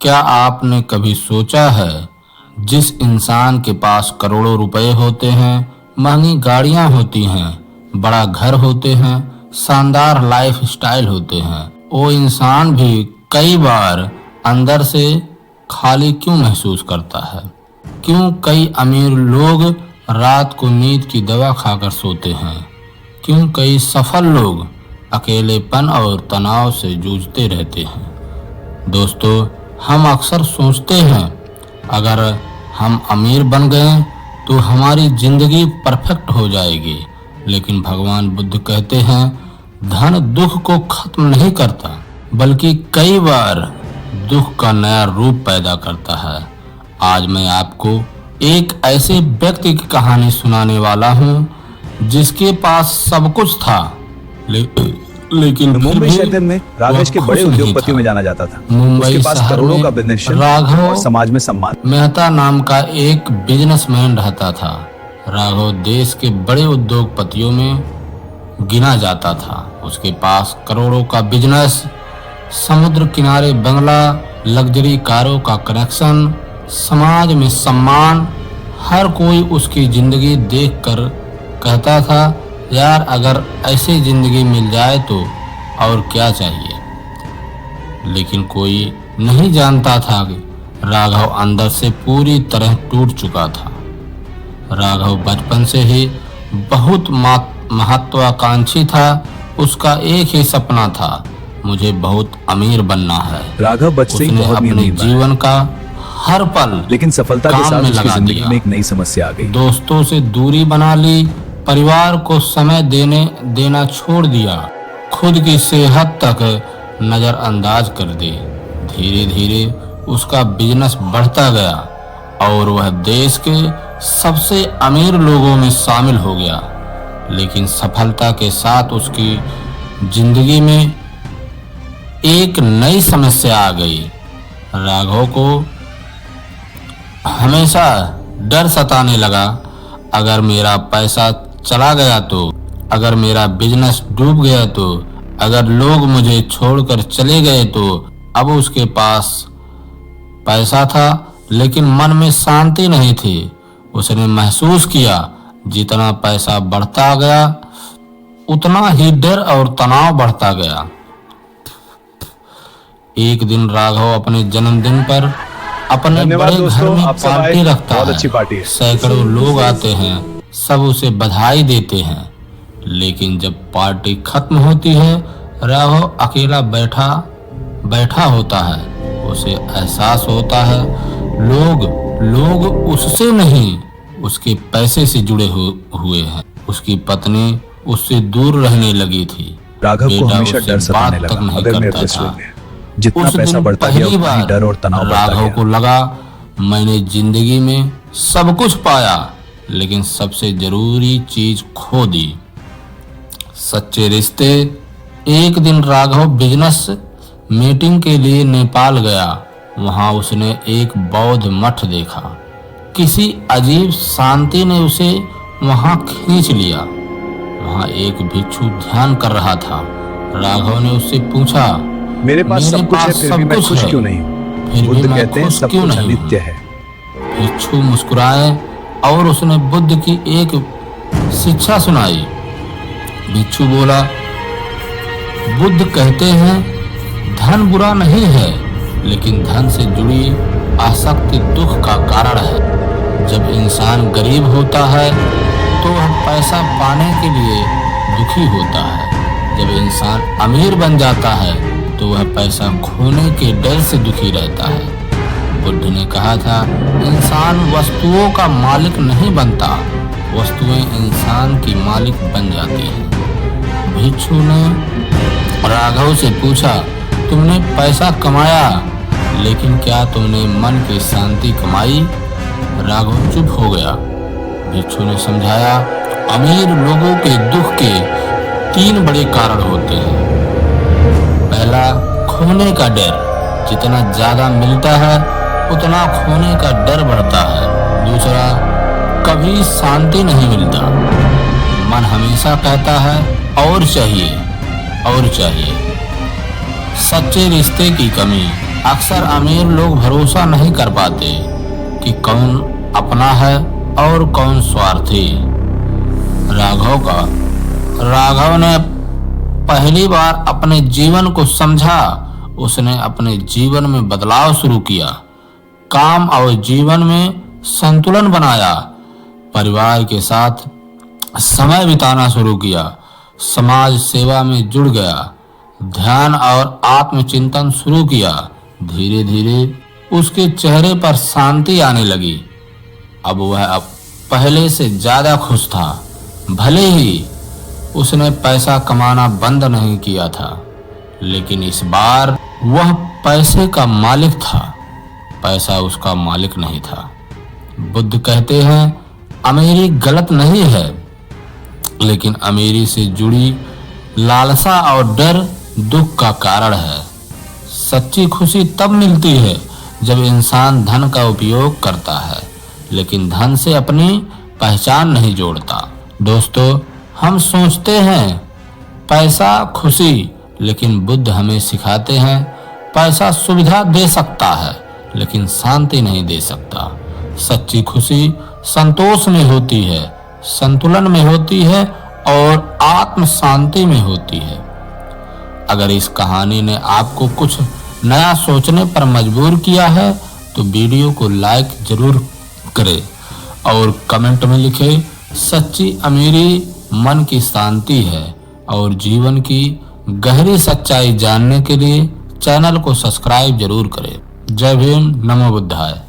क्या आपने कभी सोचा है, जिस इंसान के पास करोड़ों रुपए होते हैं, महंगी गाड़ियां होती हैं, बड़ा घर होते हैं, शानदार लाइफ स्टाइल होते हैं, वो इंसान भी कई बार अंदर से खाली क्यों महसूस करता है? क्यों कई अमीर लोग रात को नींद की दवा खाकर सोते हैं? क्यों कई सफल लोग अकेलेपन और तनाव से जूझते रहते हैं? दोस्तों, हम अक्सर सोचते हैं अगर हम अमीर बन गए तो हमारी जिंदगी परफेक्ट हो जाएगी, लेकिन भगवान बुद्ध कहते हैं धन दुख को खत्म नहीं करता, बल्कि कई बार दुख का नया रूप पैदा करता है। आज मैं आपको एक ऐसे व्यक्ति की कहानी सुनाने वाला हूँ जिसके पास सब कुछ था, लेकिन मुंबई शहर में राघव के बड़े उद्योगपतियों में जाना जाता था। मुंबई उसके पास शहर करोड़ों में का बिजनेस राघव और समाज में सम्मान। मेहता नाम का एक बिजनेसमैन रहता था। राघव देश के बड़े उद्योगपतियों में गिना जाता था। उसके पास करोड़ों का बिजनेस, समुद्र किनारे बंगला, लग्जरी कारों का कनेक्शन, समाज में सम्मान। हर कोई उसकी जिंदगी देखकर कहता था, यार अगर ऐसी जिंदगी मिल जाए तो और क्या चाहिए। लेकिन कोई नहीं जानता था कि राघव अंदर से पूरी तरह टूट चुका था। राघव बचपन से ही बहुत महत्वाकांक्षी था। उसका एक ही सपना था, मुझे बहुत अमीर बनना है। राघव बचपन से बहुत अपने जीवन का हर पल लेकिन सफलता के साथ उसकी जिंदगी में एक नई समस्या आ गई। दोस्तों से दूरी बना ली, परिवार को समय देना छोड़ दिया, खुद की सेहत तक नजरअंदाज कर दी। धीरे धीरे उसका बिजनेस बढ़ता गया और वह देश के सबसे अमीर लोगों में शामिल हो गया। लेकिन सफलता के साथ उसकी जिंदगी में एक नई समस्या आ गई। राघव को हमेशा डर सताने लगा, अगर मेरा पैसा चला गया तो, अगर मेरा बिजनेस डूब गया तो, अगर लोग मुझे छोड़कर चले गए तो। अब उसके पास पैसा था लेकिन मन में शांति नहीं थी। उसने महसूस किया जितना पैसा बढ़ता गया उतना ही डर और तनाव बढ़ता गया। एक दिन राघव अपने जन्मदिन पर अपने बड़े घर में पार्टी रखता है। सैकड़ों लोग आते हैं, सब उसे बधाई देते हैं। लेकिन जब पार्टी खत्म होती है, राघव अकेला बैठा होता है। उसे एहसास होता है लोग उससे नहीं, उसके पैसे से जुड़े हुए हैं। उसकी पत्नी उससे दूर रहने लगी थी। राघव को हमेशा डर सताने लगा, अगर मेरे फैसलों में जितना पैसा बढ़ता गया उतना ही डर और तनाव बढ़ता गया। राघव को लगा, मैंने जिंदगी में सब कुछ पाया, लेकिन सबसे जरूरी चीज खो दी, सच्चे रिश्ते। एक दिन राघव बिजनेस मीटिंग के लिए नेपाल गया। वहां उसने एक बौद्ध मठ देखा। किसी अजीब शांति ने उसे वहां खींच लिया। वहां एक भिक्षु ध्यान कर रहा था। राघव ने उससे पूछा, मेरे पास सब कुछ है, फिर भी मैं खुश क्यों नहीं हूं? बुद्ध कहते हैं सब कुछ अनित्य है। भिक्षु मुस्कुराए और उसने बुद्ध की एक शिक्षा सुनाई। भिक्षु बोला, बुद्ध कहते हैं धन बुरा नहीं है, लेकिन धन से जुड़ी आसक्ति दुख का कारण है। जब इंसान गरीब होता है तो वह पैसा पाने के लिए दुखी होता है। जब इंसान अमीर बन जाता है तो वह पैसा खोने के डर से दुखी रहता है। बुद्ध ने कहा था, इंसान वस्तुओं का मालिक नहीं बनता, वस्तुएं इंसान की मालिक बन जाती हैं। भिक्षु ने राघव से पूछा, तुमने पैसा कमाया, लेकिन क्या तुमने मन की शांति कमाई? राघव चुप हो गया। भिक्षु ने समझाया, अमीर लोगों के दुख के 3 बड़े कारण होते हैं। पहला, खोने का डर। जितना ज्यादा मिलता है उतना खोने का डर बढ़ता है। दूसरा, कभी शांति नहीं मिलता। मन हमेशा कहता है और चाहिए और चाहिए। सच्चे रिश्ते की कमी। अक्सर अमीर लोग भरोसा नहीं कर पाते कि कौन अपना है और कौन स्वार्थी। राघव ने पहली बार अपने जीवन को समझा। उसने अपने जीवन में बदलाव शुरू किया, काम और जीवन में संतुलन बनाया, परिवार के साथ समय बिताना शुरू किया, समाज सेवा में जुड़ गया, ध्यान और आत्मचिंतन शुरू किया। धीरे धीरे उसके चेहरे पर शांति आने लगी। अब वह पहले से ज्यादा खुश था। भले ही उसने पैसा कमाना बंद नहीं किया था, लेकिन इस बार वह पैसे का मालिक था, पैसा उसका मालिक नहीं था। बुद्ध कहते हैं अमीरी गलत नहीं है, लेकिन अमीरी से जुड़ी लालसा और डर दुख का कारण है। सच्ची खुशी तब मिलती है जब इंसान धन का उपयोग करता है, लेकिन धन से अपनी पहचान नहीं जोड़ता। दोस्तों, हम सोचते हैं पैसा खुशी, लेकिन बुद्ध हमें सिखाते हैं पैसा सुविधा दे सकता है, लेकिन शांति नहीं दे सकता। सच्ची खुशी संतोष में होती है, संतुलन में होती है और आत्म शांति में होती है। अगर इस कहानी ने आपको कुछ नया सोचने पर मजबूर किया है तो वीडियो को लाइक जरूर करें और कमेंट में लिखें सच्ची अमीरी मन की शांति है। और जीवन की गहरी सच्चाई जानने के लिए चैनल को सब्सक्राइब जरूर करें। जय भीम, नमो बुद्धाय।